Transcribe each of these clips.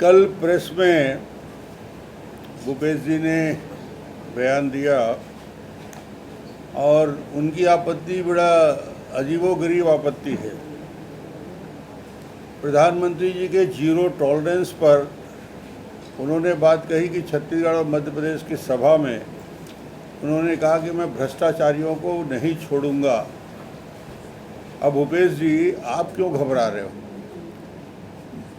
कल प्रेस में भूपेश जी ने बयान दिया और उनकी आपत्ति बड़ा अजीबोगरीब आपत्ति है। प्रधानमंत्री जी के जीरो टॉलरेंस पर उन्होंने बात कही कि छत्तीसगढ़ और मध्य प्रदेश की सभा में उन्होंने कहा कि मैं भ्रष्टाचारियों को नहीं छोड़ूंगा। अब भूपेश जी, आप क्यों घबरा रहे हो?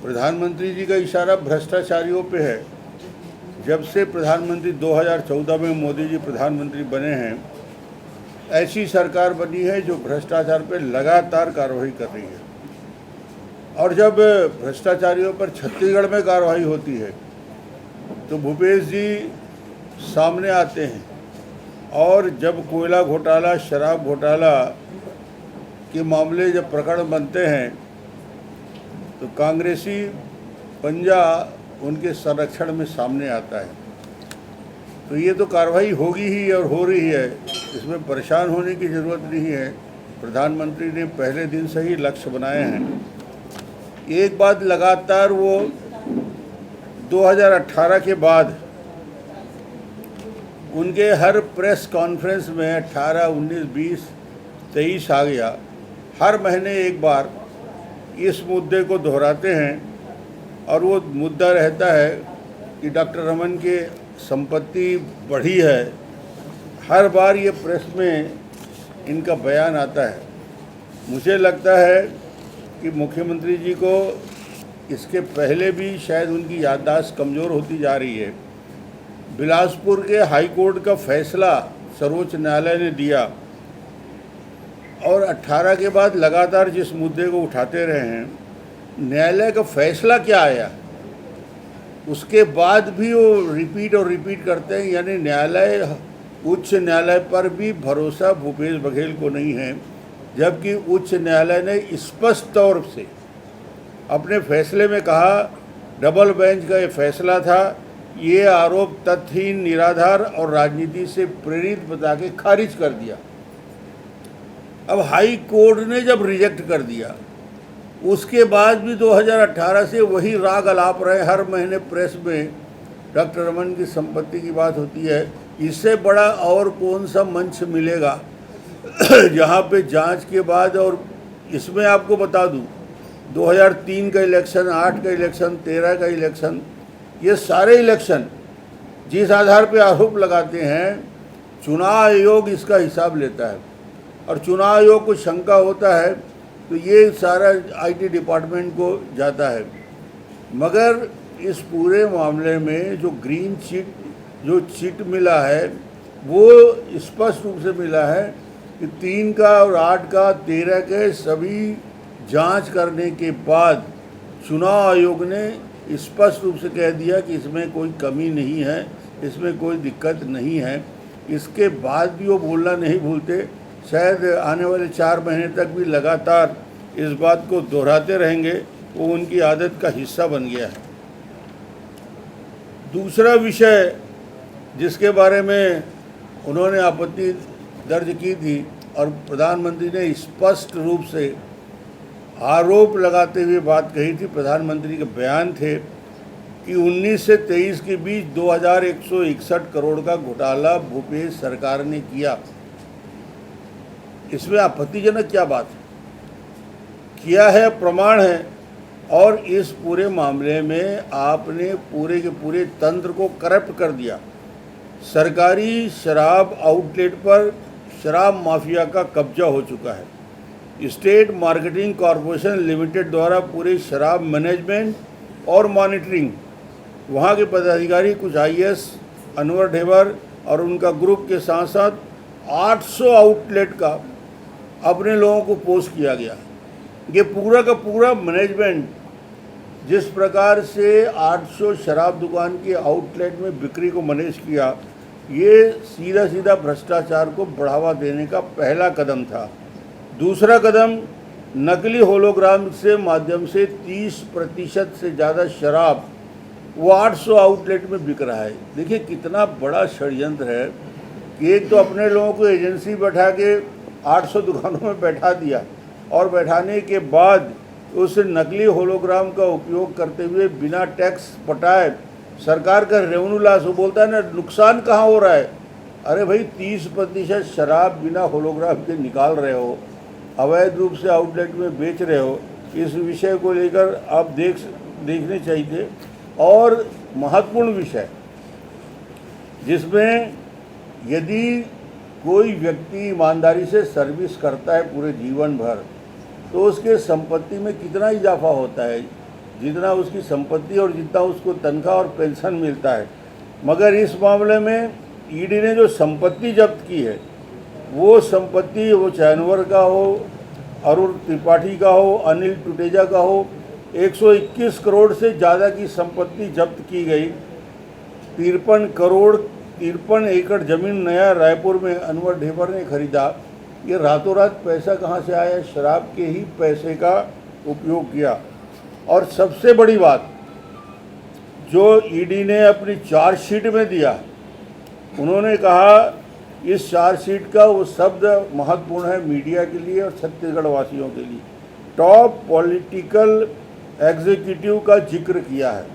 प्रधानमंत्री जी का इशारा भ्रष्टाचारियों पे है। जब से प्रधानमंत्री 2014 में मोदी जी प्रधानमंत्री बने हैं, ऐसी सरकार बनी है जो भ्रष्टाचार पे लगातार कार्रवाई कर रही है। और जब भ्रष्टाचारियों पर छत्तीसगढ़ में कार्रवाई होती है तो भूपेश जी सामने आते हैं। और जब कोयला घोटाला, शराब घोटाला के मामले जब प्रकरण बनते हैं तो कांग्रेसी पंजा उनके संरक्षण में सामने आता है। तो ये तो कार्रवाई होगी ही और हो रही है, इसमें परेशान होने की ज़रूरत नहीं है। प्रधानमंत्री ने पहले दिन से ही लक्ष्य बनाए हैं। एक बात लगातार वो 2018 के बाद उनके हर प्रेस कॉन्फ्रेंस में 18, 19, 20, 23 आ गया, हर महीने एक बार इस मुद्दे को दोहराते हैं। और वो मुद्दा रहता है कि डॉक्टर रमन के संपत्ति बढ़ी है। हर बार ये प्रेस में इनका बयान आता है। मुझे लगता है कि मुख्यमंत्री जी को इसके पहले भी शायद उनकी याददाश्त कमज़ोर होती जा रही है। बिलासपुर के हाई कोर्ट का फैसला सर्वोच्च न्यायालय ने दिया और 18 के बाद लगातार जिस मुद्दे को उठाते रहे हैं, न्यायालय का फैसला क्या आया उसके बाद भी वो रिपीट और रिपीट करते हैं। यानी न्यायालय, उच्च न्यायालय पर भी भरोसा भूपेश बघेल को नहीं है, जबकि उच्च न्यायालय ने स्पष्ट तौर से अपने फैसले में कहा, डबल बेंच का ये फैसला था, ये आरोप तथ्यहीन, निराधार और राजनीति से प्रेरित बता के खारिज कर दिया। अब हाई कोर्ट ने जब रिजेक्ट कर दिया, उसके बाद भी 2018 से वही राग अलाप रहे। हर महीने प्रेस में डॉक्टर रमन की संपत्ति की बात होती है। इससे बड़ा और कौन सा मंच मिलेगा जहाँ पे जांच के बाद, और इसमें आपको बता दूं 2003 का इलेक्शन, 8 का इलेक्शन, 13 का इलेक्शन, ये सारे इलेक्शन जिस आधार पे आरोप लगाते हैं, चुनाव आयोग इसका हिसाब लेता है। और चुनाव आयोग को शंका होता है तो ये सारा आईटी डिपार्टमेंट को जाता है। मगर इस पूरे मामले में जो ग्रीन चिट, जो चिट मिला है, वो स्पष्ट रूप से मिला है कि 3 का और 8 का, 13 के सभी जांच करने के बाद चुनाव आयोग ने स्पष्ट रूप से कह दिया कि इसमें कोई कमी नहीं है, इसमें कोई दिक्कत नहीं है। इसके बाद भी वो बोलना नहीं भूलते। शायद आने वाले 4 महीने तक भी लगातार इस बात को दोहराते रहेंगे। वो उनकी आदत का हिस्सा बन गया है। दूसरा विषय जिसके बारे में उन्होंने आपत्ति दर्ज की थी और प्रधानमंत्री ने स्पष्ट रूप से आरोप लगाते हुए बात कही थी, प्रधानमंत्री के बयान थे कि 19 से 23 के बीच 2161 करोड़ का घोटाला भूपेश सरकार ने किया। इसमें आपत्तिजनक क्या बात है? किया है, प्रमाण है। और इस पूरे मामले में आपने पूरे के पूरे तंत्र को करप्ट कर दिया। सरकारी शराब आउटलेट पर शराब माफिया का कब्जा हो चुका है। स्टेट मार्केटिंग कॉरपोरेशन लिमिटेड द्वारा पूरे शराब मैनेजमेंट और मॉनिटरिंग, वहाँ के पदाधिकारी कुछ IAS, अनवर ढेबर और उनका ग्रुप के साथ साथ 800 आउटलेट का अपने लोगों को पोस्ट किया गया। ये पूरा का पूरा मैनेजमेंट जिस प्रकार से 800 शराब दुकान के आउटलेट में बिक्री को मैनेज किया, ये सीधा सीधा भ्रष्टाचार को बढ़ावा देने का पहला कदम था। दूसरा कदम, नकली होलोग्राम से माध्यम से 30% से ज़्यादा शराब वो 800 आउटलेट में बिक रहा है। देखिए कितना बड़ा षड्यंत्र है कि एक तो अपने लोगों को एजेंसी बैठा के 800 दुकानों में बैठा दिया और बैठाने के बाद उस नकली होलोग्राम का उपयोग करते हुए बिना टैक्स पटाए सरकार का रेवेन्यू लॉस, वो बोलता है ना नुकसान कहाँ हो रहा है। अरे भाई 30% शराब बिना होलोग्राम के निकाल रहे हो, अवैध रूप से आउटलेट में बेच रहे हो, इस विषय को लेकर आप देखने चाहिए। और महत्वपूर्ण विषय जिसमें यदि कोई व्यक्ति ईमानदारी से सर्विस करता है पूरे जीवन भर तो उसके संपत्ति में कितना इजाफा होता है, जितना उसकी संपत्ति और जितना उसको तनख्वाह और पेंशन मिलता है। मगर इस मामले में ईडी ने जो संपत्ति जब्त की है वो संपत्ति, वो चैनवर का हो, अरुण त्रिपाठी का हो, अनिल टुटेजा का हो, 121 करोड़ से ज़्यादा की संपत्ति जब्त की गई। 53 एकड़ ज़मीन नया रायपुर में अनवर ढेबर ने खरीदा। ये रातों रात पैसा कहाँ से आया? शराब के ही पैसे का उपयोग किया। और सबसे बड़ी बात जो ईडी ने अपनी चार्जशीट में दिया, उन्होंने कहा इस चार्जशीट का वो शब्द महत्वपूर्ण है मीडिया के लिए और छत्तीसगढ़ वासियों के लिए, टॉप पॉलिटिकल एग्जीक्यूटिव का जिक्र किया है।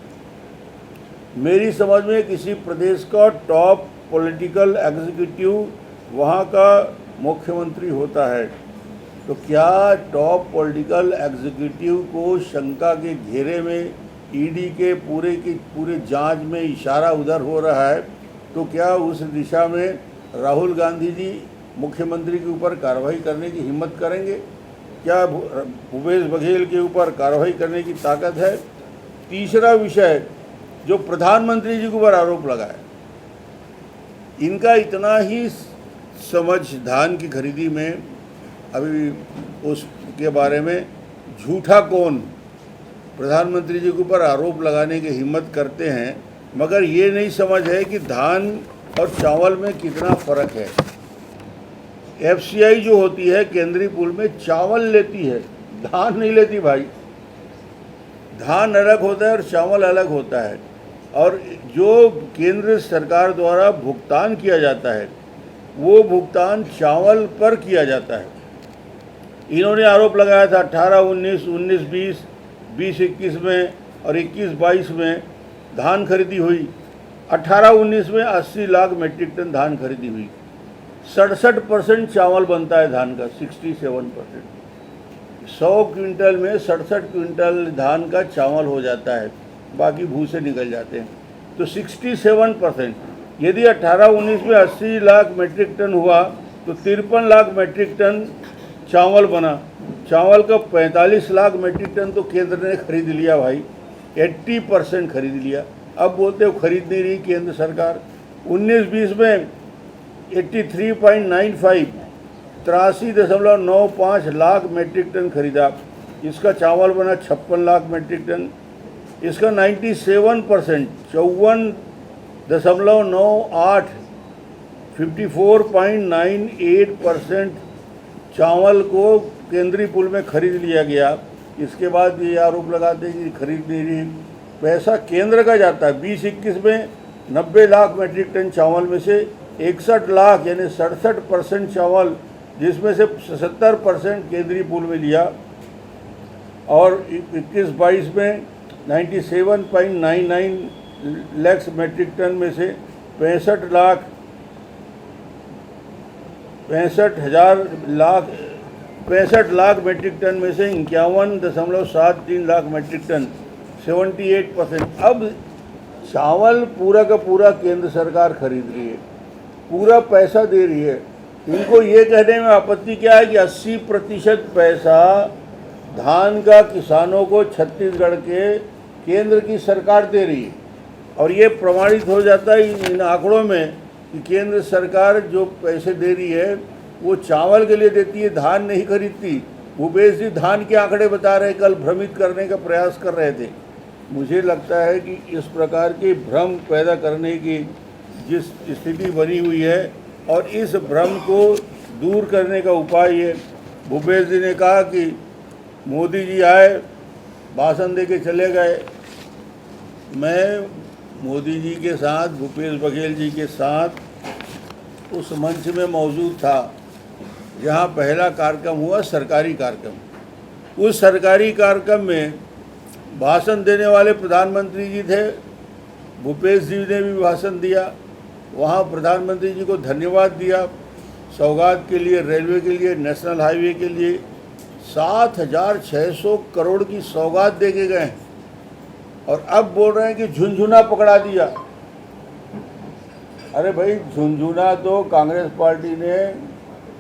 मेरी समझ में किसी प्रदेश का टॉप पॉलिटिकल एग्जीक्यूटिव वहाँ का मुख्यमंत्री होता है, तो क्या टॉप पॉलिटिकल एग्जीक्यूटिव को शंका के घेरे में ईडी के पूरे जांच में इशारा उधर हो रहा है, तो क्या उस दिशा में राहुल गांधी जी मुख्यमंत्री के ऊपर कार्रवाई करने की हिम्मत करेंगे? क्या भूपेश बघेल के ऊपर कार्रवाई करने की ताकत है? तीसरा विषय जो प्रधानमंत्री जी के ऊपर आरोप लगा है, इनका इतना ही समझ धान की खरीदी में, अभी उसके बारे में झूठा कौन प्रधानमंत्री जी के ऊपर आरोप लगाने की हिम्मत करते हैं, मगर ये नहीं समझ है कि धान और चावल में कितना फ़र्क है। एफसीआई जो होती है केंद्रीय पूल में चावल लेती है, धान नहीं लेती भाई। धान अलग होता है और चावल अलग होता है, और जो केंद्र सरकार द्वारा भुगतान किया जाता है वो भुगतान चावल पर किया जाता है। इन्होंने आरोप लगाया था 18-19, 19-20, 20-21 में और 21-22 में धान खरीदी हुई। 18-19 में 80 लाख मेट्रिक टन धान खरीदी हुई। 67% चावल बनता है धान का, 67%। 100 क्विंटल में 67 क्विंटल धान का चावल हो जाता है, बाकी भूसे निकल जाते हैं। तो 67%, यदि 18-19 में 80 लाख मेट्रिक टन हुआ तो 53 लाख मेट्रिक टन चावल बना। चावल का 45 लाख मेट्रिक टन तो केंद्र ने खरीद लिया भाई, 80% खरीद लिया। अब बोलते हो खरीद नहीं रही केंद्र सरकार। 19-20 में 83.95, 83.95 लाख मेट्रिक टन खरीदा। इसका चावल बना 56 लाख मेट्रिक टन। इसका 97%, 54.98, 54.98% चावल को केंद्रीय पूल में खरीद लिया गया। इसके बाद ये आरोप लगाते हैं कि खरीद नहीं रही, पैसा केंद्र का जाता है। 20-21 में 90 लाख मेट्रिक टन चावल में से 61 लाख यानी 67% चावल, जिसमें से 70% केंद्रीय पूल में लिया। और 21-22 में 97.99 लाख मेट्रिक टन में से 65 लाख मेट्रिक टन में से 51.73 लाख मेट्रिक टन, 78%। अब चावल पूरा का पूरा केंद्र सरकार खरीद रही है, पूरा पैसा दे रही है। इनको ये कहने में आपत्ति क्या है कि 80% पैसा धान का किसानों को छत्तीसगढ़ के केंद्र की सरकार दे रही है। और ये प्रमाणित हो जाता है इन आंकड़ों में कि केंद्र सरकार जो पैसे दे रही है वो चावल के लिए देती है, धान नहीं खरीदती। भूपेश जी धान के आंकड़े बता रहे, कल भ्रमित करने का प्रयास कर रहे थे। मुझे लगता है कि इस प्रकार के भ्रम पैदा करने की जिस स्थिति बनी हुई है और इस भ्रम को दूर करने का उपाय ये, भूपेश जी ने कहा कि मोदी जी आए, भाषण दे के चले गए। मैं मोदी जी के साथ, भूपेश बघेल जी के साथ उस मंच में मौजूद था जहाँ पहला कार्यक्रम हुआ, सरकारी कार्यक्रम। उस सरकारी कार्यक्रम में भाषण देने वाले प्रधानमंत्री जी थे, भूपेश जी ने भी भाषण दिया। वहाँ प्रधानमंत्री जी को धन्यवाद दिया सौगात के लिए, रेलवे के लिए, नेशनल हाईवे के लिए 7,600 करोड़ की सौगात दे के गए हैं। और अब बोल रहे हैं कि झुनझुना पकड़ा दिया। अरे भाई, झुनझुना तो कांग्रेस पार्टी ने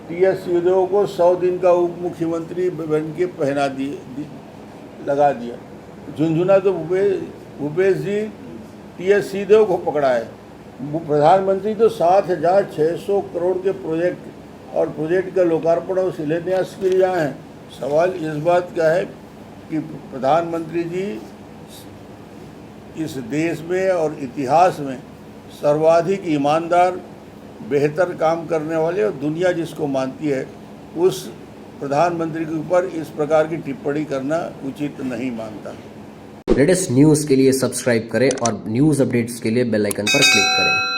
टी.एस. सिंहदेव को 100 दिन का उप मुख्यमंत्री बन के पहना लगा दिया। झुनझुना तो भूपेश जी टी.एस. सिंहदेव को पकड़ा है। प्रधानमंत्री तो 7,600 करोड़ के प्रोजेक्ट का लोकार्पण और शिलान्यास के लिए आए हैं। सवाल इस बात का है कि प्रधानमंत्री जी इस देश में और इतिहास में सर्वाधिक ईमानदार, बेहतर काम करने वाले और दुनिया जिसको मानती है, उस प्रधानमंत्री के ऊपर इस प्रकार की टिप्पणी करना उचित नहीं मानता। लेटेस्ट न्यूज़ के लिए सब्सक्राइब करें और न्यूज़ अपडेट्स के लिए बेल आइकन पर क्लिक करें।